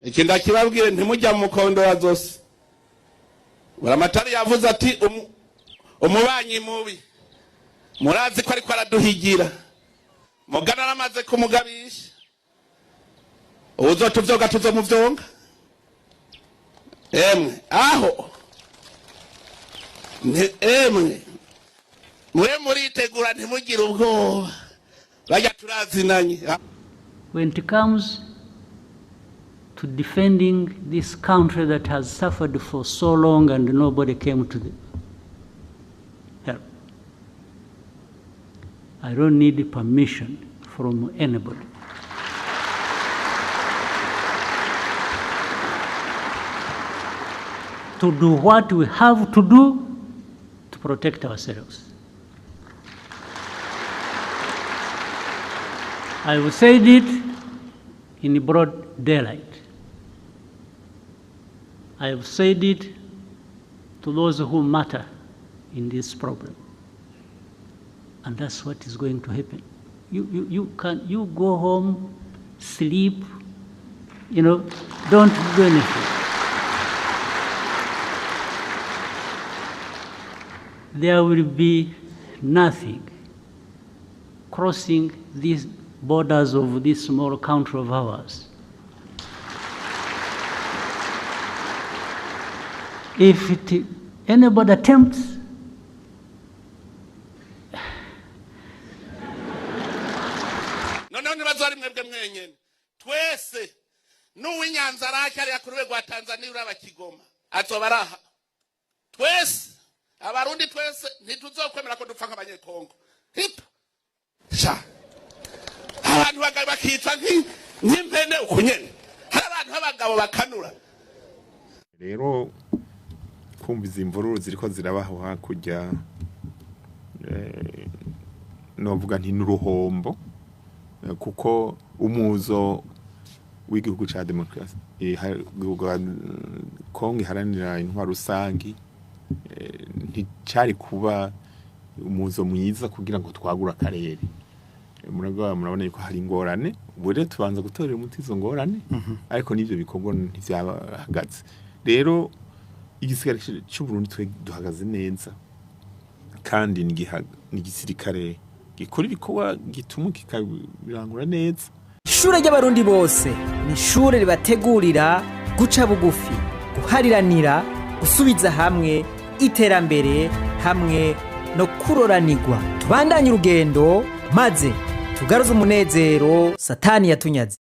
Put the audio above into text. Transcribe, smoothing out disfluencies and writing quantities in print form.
Ikinda kibabwire ntimujya mu mukondo ya zose. Buramatari yavuze ati umubanyi mubi. Murazi ko ariko araduhigira. Mugana namaze kumugabisha. Uzotuvyoga tuzomuvyonga. Aho. Muritegura ntimugire ubwoba. Bajya turazinanye. When it comes to defending this country that has suffered for so long and nobody came to the help, I don't need permission from anybody. To do what we have to do to protect ourselves. I will say it in broad daylight. I have said it to those who matter in this problem. And that's what is going to happen. You go home, sleep, don't do anything. There will be nothing crossing these borders of this small country of ours. If anybody attempts, no nibazari mwebwe mwenyene twese n'uwinyanza rakari yakuruwe gwa Tanzania uraba Kigoma azobaraha twese abarundi twese ntituzokwemera ko dupfa nk'abanyekongo hip sha abantu bakitwa nk'impene ukunyene hari abantu abagabo bakanura rero kumviza imvururu ziriko zirabaho hakurya novuga nti n'uruhombo kuko umuzo w'igihugu ca demokrasi Kongo iharanira intwaro rusangi nticari kuba umuzo mwiza kugira ngo twagura akarere murabona yuko hari ingorane bure tubanza gutorera umuti izo ngorane ariko nivyo bikorwa ntivyahagaze rero igisigara cy'u Burundi twe duhagaze neza kandi n'igisirikare gikora ibikorwa gituma kikabirangura neza. Ishure ry'abarundi bose ni ishure ribategurira guca bugufi, guhariranira, gusubiza hamwe iterambere hamwe no kuroranirwa. Tubandanye urugendo maze tugaruze umunezero Satani yatunyaze.